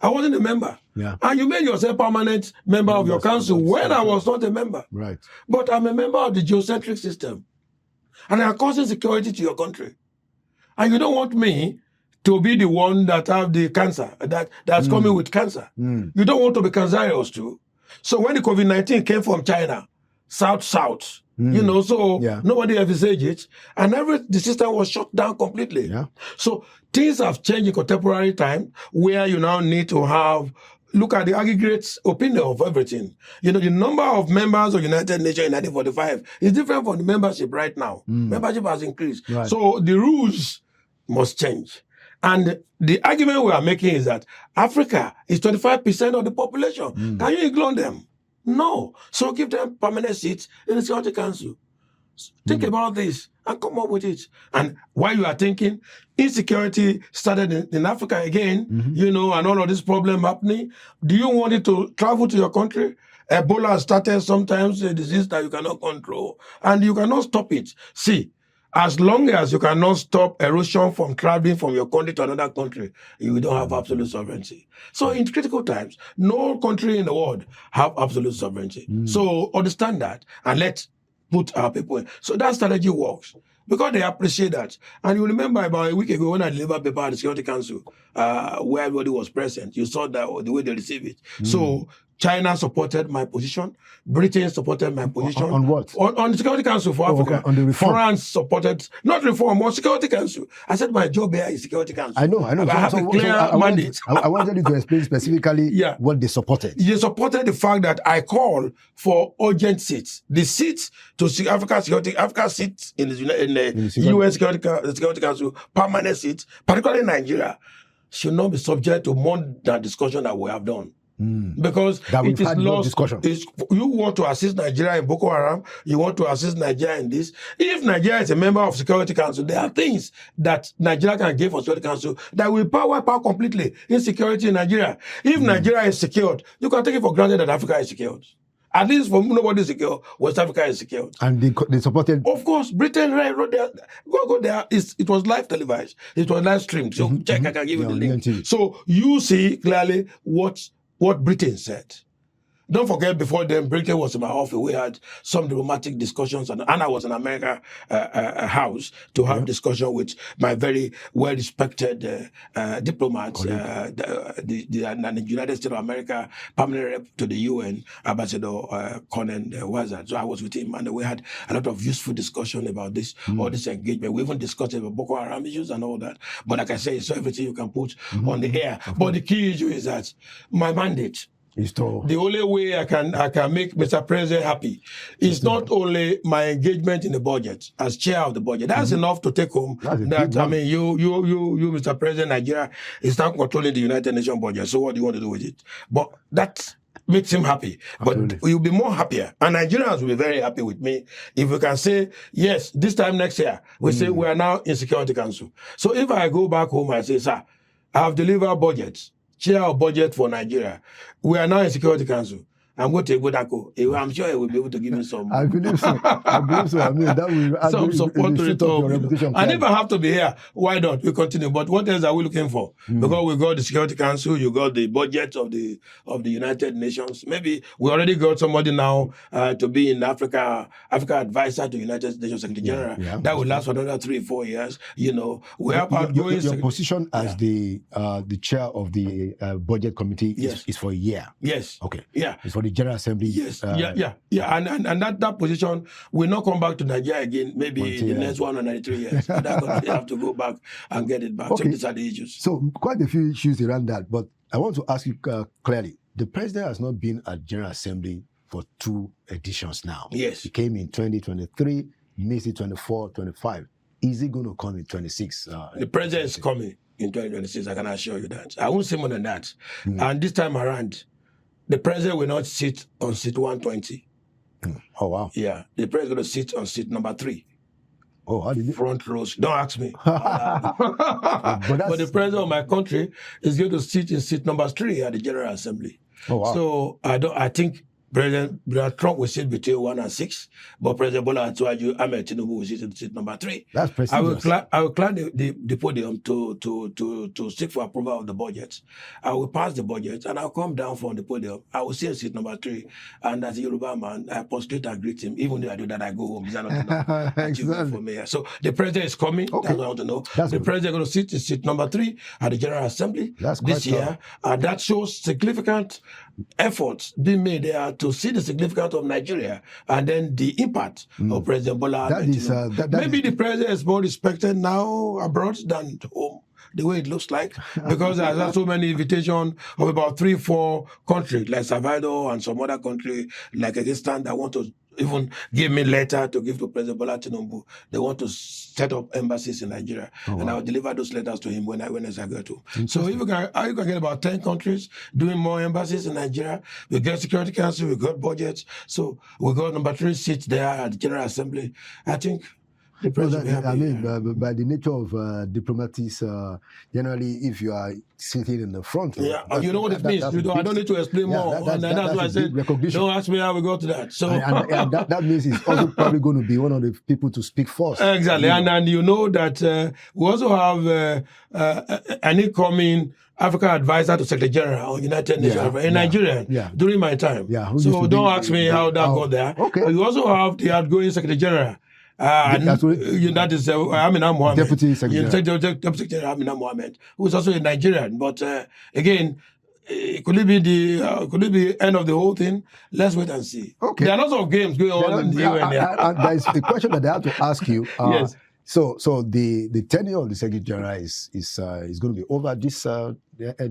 I wasn't a member. Yeah. And you made yourself permanent member of your council when I was not a member. Right. But I'm a member of the geocentric system. And I am causing security to your country. And you don't want me to be the one that have the cancer, that's coming with cancer. You don't want to be cancerous too. So when the COVID-19 came from China, south, nobody envisaged it. And the system was shut down completely. Yeah. So things have changed in contemporary time where you now need to look at the aggregate opinion of everything. The number of members of United Nations in 1945 is different from the membership right now. Membership has increased. Right. So the rules must change. And the argument we are making is that Africa is 25% of the population. Can you ignore them? No. So give them permanent seats in the Security Council. Think about this and come up with it. And while you are thinking, insecurity started in Africa again, and all of this problem happening. Do you want it to travel to your country? Ebola started sometimes a disease that you cannot control, and you cannot stop it. See, as long as you cannot stop erosion from traveling from your country to another country, you don't have absolute sovereignty. So in critical times, no country in the world have absolute sovereignty. So understand that and let's put our people in. So that strategy works because they appreciate that. And you remember about a week ago when I delivered paper at the Security Council, where everybody was present, you saw that the way they received it. So China supported my position. Britain supported my position. On what? On the Security Council for Africa. Okay. On the reform. France supported, not reform, but Security Council. I said my job here is Security Council. I know. I have a clear mandate. I wanted you to explain specifically what they supported. They supported the fact that I call for urgent seats. The seats to Africa seats in the UN Security Council, permanent seats, particularly in Nigeria, should not be subject to more than discussion that we have done. Because it is lost. You want to assist Nigeria in Boko Haram, you want to assist Nigeria in this. If Nigeria is a member of Security Council, there are things that Nigeria can give for Security Council that will wipe out completely insecurity in Nigeria. If Nigeria is secured, you can take it for granted that Africa is secured. At least for nobody is secure, West Africa is secured. And they supported. Of course, Britain wrote there. Go there. It was live televised. It was live streamed. So check. I can give you the link. So you see clearly what Britain said. Don't forget, before then, Britain was in my office. We had some diplomatic discussions, and I was in America house to have discussion with my very well-respected diplomats, the United States of America permanent rep to the UN, Ambassador Conan Wazard. So I was with him, and we had a lot of useful discussion about this, all this engagement. We even discussed about Boko Haram issues and all that. But like I say, it's everything you can put on the air. But the key issue is that my mandate. The only way I can make Mr. President happy is not only my engagement in the budget as chair of the budget. That's enough to take home. You, Mr. President, Nigeria is now controlling the United Nations budget. So what do you want to do with it? But that makes him happy. Absolutely. But you'll be more happier. And Nigerians will be very happy with me if we can say, yes, this time next year, we say we are now in Security Council. So if I go back home and say, sir, I have delivered budgets. Chair of budget for Nigeria. We are now in Security Council. I'm going to Godako. I'm sure he will be able to give me some. I believe so. I mean, that will add some support to it. And if I have to be here, why not? We continue. But what else are we looking for? Because we got the Security Council, you got the budget of the United Nations. Maybe we already got somebody now to be in Africa advisor to United Nations Secretary General. Yeah. That will last for another 3-4 years. We have your position as the chair of the budget committee is for a year. Yes. Okay. Yeah. It's for the General Assembly. Yes, and that position will not come back to Nigeria again. Maybe in the next 193 years, and that country have to go back and get it back. Okay. So these are the issues. So quite a few issues around that, but I want to ask you clearly: the president has not been at General Assembly for 2 editions now. Yes, he came in 2023, missed it 24, 25. Is he going to come in 26? The president is coming in 2026. I can assure you that. I won't say more than that. And this time around, the president will not sit on seat 120. Oh, wow. Yeah. The president is going to sit on seat number 3. Oh, how did you? Front rows. Don't ask me. But the president of my country is going to sit in seat number 3 at the General Assembly. Oh, wow. So I think President Trump will sit between 1 and 6, but President Bola Tinubu will sit in seat number 3. That's prestigious. I will climb the podium to seek for approval of the budget. I will pass the budget and I'll come down from the podium. I will sit in seat number 3, and as a Yoruba man, I prostrate and greet him. Even though I do that, I go home. Is that not enough for me? So the president is coming. Okay. That's what I want to know. The president is going to sit in seat number 3 at the General Assembly this year, and that shows significant efforts being made there to see the significance of Nigeria and then the impact of President Bola. Maybe the president is more respected now abroad than home, the way it looks like, because there's so many invitations of about 3-4 countries like Salvador and some other country like Pakistan that want to even give me letter to give to President Bola Tinubu. They want to set up embassies in Nigeria, and I will deliver those letters to him when I go to. So if you can get about 10 countries doing more embassies in Nigeria, we get Security Council, we got budgets, so we got number 3 seats there at the General Assembly. I think. By the nature of diplomats, generally, if you are sitting in the front, you know what it means. I don't need to explain more. That's why I said, don't ask me how we got to that. So and that means it's also probably going to be one of the people to speak first. Exactly, and you know that we also have an incoming African advisor to Secretary General on United Nations in Nigeria during my time. So don't ask me how that got there. Okay. You also have the outgoing Secretary General. That is Amina Mohammed, Deputy Secretary General Amina Mohammed, who is also a Nigerian. But again, could it be end of the whole thing? Let's wait and see. Okay. There are lots of games going on in the UN. There is a question that I have to ask you. Yes. So the tenure of the Secretary General is going to be over this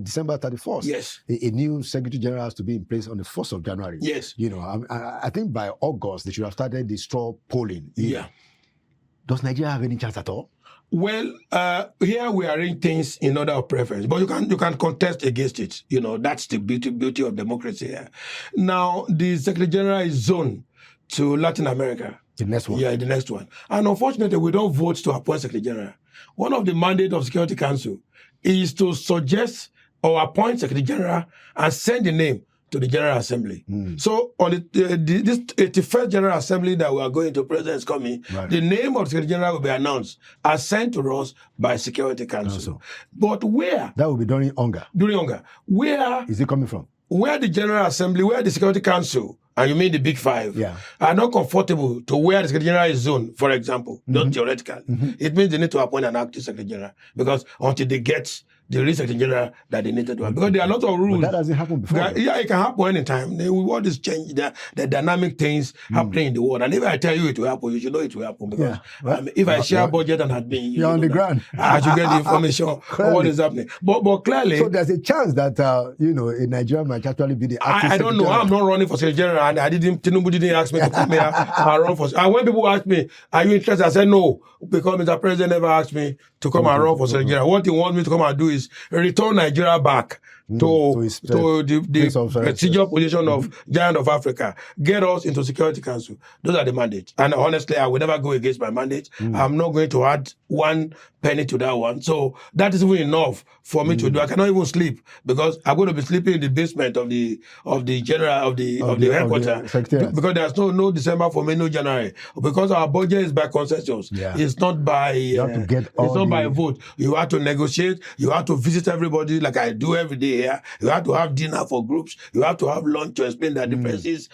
December 31st. Yes. A new Secretary General has to be in place on the 1st of January. Yes. You know, I think by August they should have started the straw polling. Yeah. Does Nigeria have any chance at all? Well, here we arrange things in order of preference, but you can contest against it. You know, that's the beauty of democracy here. Now, the Secretary General is zoned to Latin America. The next one. Yeah, the next one. And unfortunately, we don't vote to appoint Secretary General. One of the mandates of Security Council is to suggest or appoint Secretary General and send the name to the General Assembly. So on this 81st General Assembly that we are going to, President is coming, the name of the Secretary General will be announced and sent to us by Security Council. But where? That will be during Onga. Where is it coming from? Where the General Assembly, where the Security Council, and you mean the big 5, are not comfortable to where the Secretary General is zoned, for example, not theoretical. It means they need to appoint an active Secretary General, because until they get the real Secretary General that they needed to have. Because there are a lot of rules. But that hasn't happened before. It can happen anytime. The world is changing. The dynamic things happening in the world. And if I tell you it will happen, you should know it will happen. Because if I share budget and admin, you're on the ground. I should get the information of what is happening. But clearly... So there's a chance that, in Nigeria might actually be the active I don't know. I'm not running for Secretary General, and Tinubu didn't ask me to come here and run for... And when people ask me, are you interested? I said no, because Mr. President never asked me to come and run for Secretary General. What he wants me to come and do is return Nigeria back to the prestigious position of Giant of Africa, get us into Security Council. Those are the mandates. And honestly, I will never go against my mandate. I'm not going to add one penny to that one. So that is even enough for me to do. I cannot even sleep, because I'm going to be sleeping in the basement of the headquarters, because there's no December for me, no January, because our budget is by consensus. It's not by you have to get it's not by vote. You have to negotiate. You have to visit everybody like I do every day here. You have to have dinner for groups. You have to have lunch to explain that differences,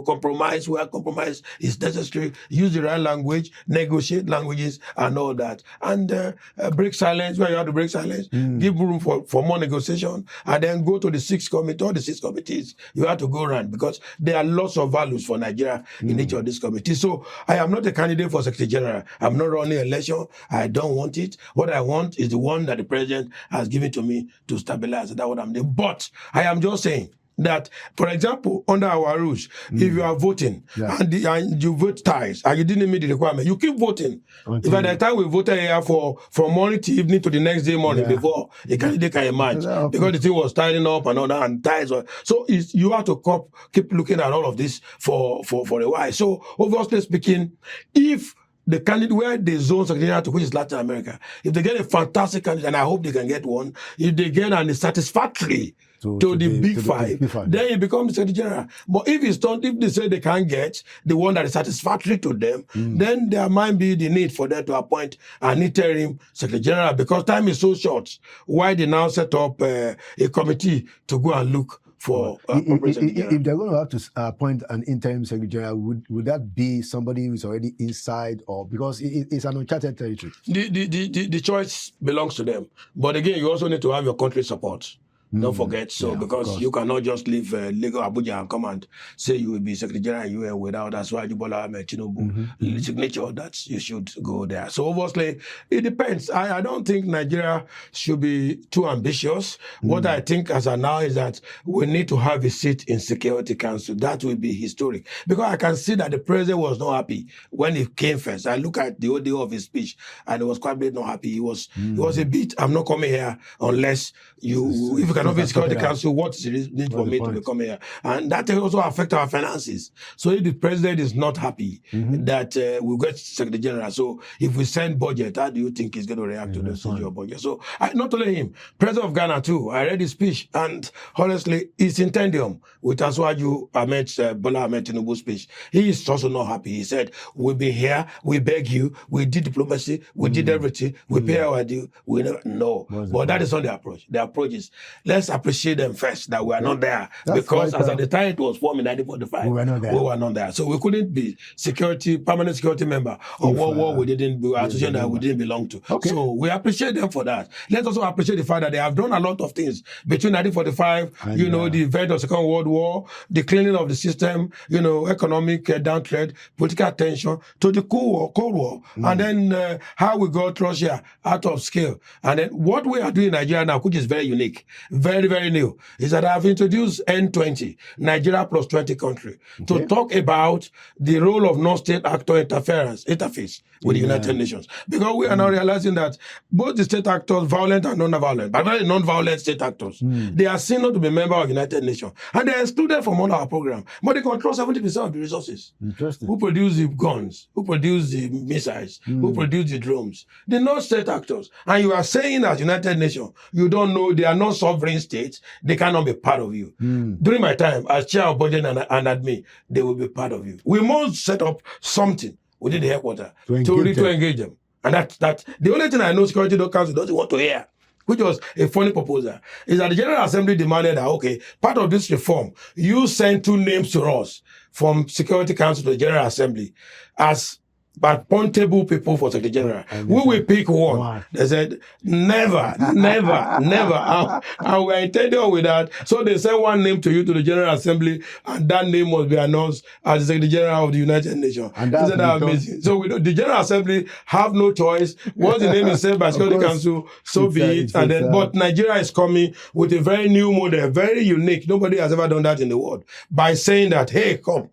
compromise where compromise is necessary. Use the right language, negotiate languages, and all that. And break silence where you have to break silence. Give room for more negotiation, and then go to the 6 committee, all the 6 committees. You have to go around because there are lots of values for Nigeria in each of these committees. So I am not a candidate for Secretary General. I'm not running an election. I don't want it. What I want is the one that the president has given to me to stabilize. That's what I'm doing. But I am just saying that, for example, under our rules, if you are voting and you vote ties and you didn't meet the requirement, you keep voting. If at the time we voted here from morning to evening to the next day morning before a candidate can emerge, because the thing was tidying up and all that, and ties were. So you have to keep looking at all of this for a while. So obviously speaking, if the candidate where they zone secretariat to, which is Latin America, if they get a fantastic candidate, and I hope they can get one, if they get and it's satisfactory to the big five, then it becomes Secretary General. But if it's not, if they say they can't get the one that is satisfactory to them, then there might be the need for them to appoint an interim Secretary General, because time is so short. Why they now set up a committee to go and look for if they're going to have to appoint an interim Secretary General, would that be somebody who's already inside, or because it's an uncharted territory? The choice belongs to them. But again, you also need to have your country's support. Don't forget. So because you cannot just leave Lagos, Abuja, and come and say you will be Secretary General UN without Aswaju Bola Ahmed Tinubu signature that you should go there. So obviously it depends. I don't think Nigeria should be too ambitious. What I think as of now is that we need to have a seat in Security Council. That will be historic, because I can see that the president was not happy when he came first. I look at the audio of his speech and he was quite not happy. He was a bit, I'm not coming here unless if you cannot be Security Council, what is the need for me to become here? And that also affect our finances. So if the president is not happy that we get Secretary General, so if we send budget, how do you think he's going to react to the budget? So not only him, President of Ghana too, I read his speech, and honestly, it's intendium with Aswaju Bola Ahmed Tinubu's speech. He is also not happy. He said, we'll be here, we beg you, we did diplomacy, we did everything, we pay our due, we never, no. But that is not the approach. The approach is, let's appreciate them first that we are not there. Because as at the time it was formed in 1945, we were not there. So we couldn't be permanent security member of war we didn't be association that we didn't belong to. So we appreciate them for that. Let's also appreciate the fact that they have done a lot of things between 1945, and, the event of Second World War, the cleaning of the system, economic downtrend, political tension, to the Cold War, and then how we got Russia out of scale. And then what we are doing in Nigeria now, which is very unique, very, very new, is that I have introduced N20, Nigeria plus 20 country, to talk about the role of non-state actor interface with the United Nations. Because we are now realizing that both the state actors, violent and non-violent, but not non-violent state actors, they are seen not to be members of the United Nations. And they are excluded from all our program. But they control 70% of the resources. Interesting. Who produce the guns? Who produce the missiles? Who produce the drones? The non-state actors. And you are saying as United Nations, you don't know, they are not sovereign states, they cannot be part of you. During my time as chair of budget and admin, they will be part of you. We must set up something within the headquarters to engage them. And that the only thing I know Security Council doesn't want to hear, which was a funny proposal, is that the General Assembly demanded that, okay, part of this reform, you send 2 names to us from Security Council to the General Assembly as appointable people for Secretary General. We will pick one. They said, never. And we're intending with that. So they sent one name to you to the General Assembly, and that name must be announced as the Secretary General of the United Nations. And isn't that amazing? So the General Assembly have no choice. Once the name is said by Security Council, so be it. And then, but Nigeria is coming with a very new model, very unique. Nobody has ever done that in the world. By saying that, hey, come.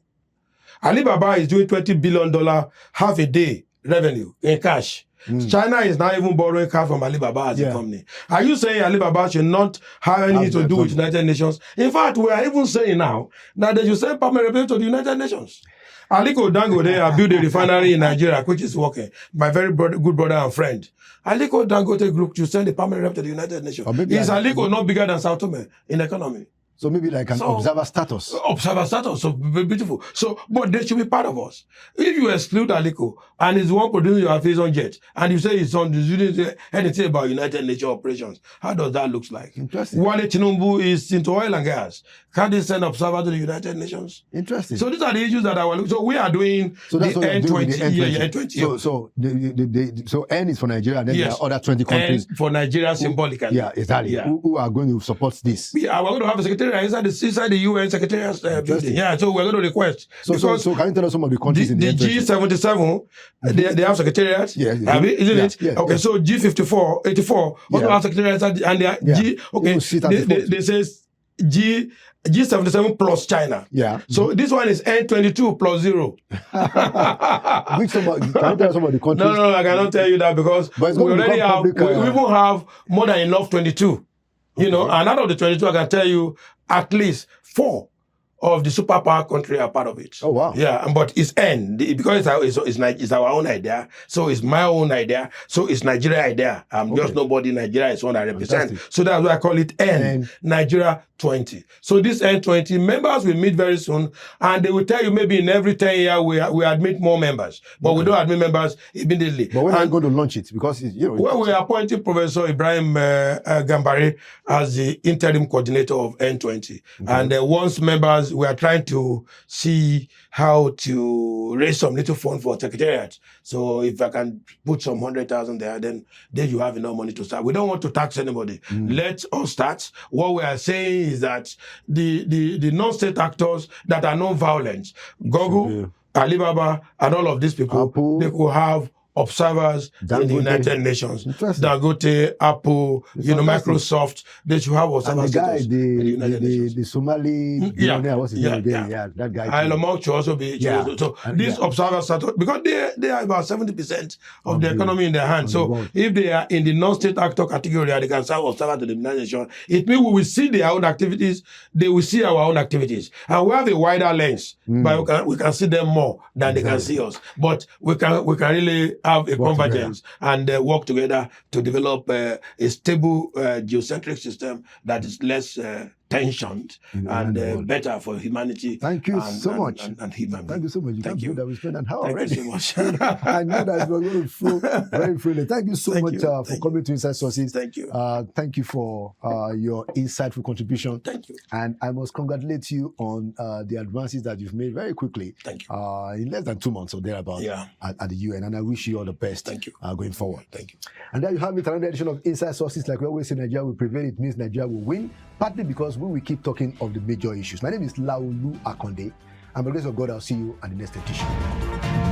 Alibaba is doing $20 billion half a day revenue in cash. China is not even borrowing cash from Alibaba as a company. Are you saying Alibaba should not have anything to do with United Nations? In fact, we are even saying now that they should send permanent representative to the United Nations. Aliko Dangote have built a refinery in Nigeria, which is working. My very good brother and friend. Aliko Dangote Group should send a permanent rep to the United Nations. Is Aliko not bigger than Sao Tome in economy? So maybe like an So- observer status. Observer status, so beautiful. So, but they should be part of us. If you exclude Aliko and he's the one producing your Aviation jet, and you say he's on the didn't anything about United Nations operations, how does that look like? Interesting. Wale Tinubu is into oil and gas. Can they send observer to the United Nations? Interesting. So these are the issues that I will. So we are doing So that's the what you're doing N20. with the N20. Yeah, N20. So N is for Nigeria, and then Yes. there are other 20 countries. And for Nigeria symbolically. Yeah, exactly. Yeah. Who are going to support this? Yeah, we're going to have a secretariat inside the UN secretariat building. Yeah, so we're going to request. So can you tell us some of the countries the in the N20? G77, they have secretariats. Yes, Isn't it? yes, Okay, yes. so G54, 84 also Yeah. have secretariats, and they are Yeah. G. Okay, will sit at the front. they say G77 plus China. Yeah. So this one is N22 plus 0. Can you tell us some of the countries? No, I cannot tell you that because But it's we going to already become have, public, we even have more than enough 22. You know, and out of the 22, I can tell you at least 4 of the superpower country are part of it. Oh, wow. Yeah, but it's because it's our own idea, so it's my own idea, so it's Nigeria idea. I'm just nobody. Nigeria is one I represent. Fantastic. So that's why I call it N. N. Nigeria 20. So this N20 members will meet very soon, and they will tell you maybe in every 10 years we admit more members, but we don't admit members immediately. But when are you going to launch it? Because Well, we are appointing Professor Ibrahim Gambari as the interim coordinator of N20. And once members, we are trying to see how to raise some little fund for secretariat. So if I can put some 100,000 there, then you have enough money to start. We don't want to tax anybody. Let us start. What we are saying is that the non-state actors that are non-violent, Google, Alibaba, and all of these people, Apple, they could have observers in the Dangote. United Nations. Interesting. Dangote, Apple, Fantastic. Microsoft, they should have and observers the guy, status in the United Nations. the Somali billionaire, what's his name again? Yeah, that guy. Elon Musk should also be. Yeah. So these observers status, because they are about 70% of the economy in their hands. So world. if they are in the non-state actor category, they can serve observer to the United Nations. It means we will see their own activities. They will see our own activities, and we have a wider lens. But we can see them more than they can see us. But we can really have a convergence and work together to develop a stable geocentric system that is less tensioned and better for humanity. Thank you and, so and- much. And human Thank you so much. You Thank can't you. believe that we spent an hour Thank already. you so much. I know that we're going to flow very freely. Thank you so Thank much you. for Thank coming to Inside Sources. Thank you. Thank you for your insightful contribution. Thank you. And I must congratulate you on the advances that you've made very quickly. Thank you. In less than 2 months or thereabouts at the UN. And I wish you all the best. Thank you. Going forward. Thank you. And there you have it, another edition of Inside Sources. Like we always say, Nigeria will prevail. It means Nigeria will win, partly because we will keep talking of the major issues. My name is Laolu Akonde. And by the grace of God, I'll see you at the next edition.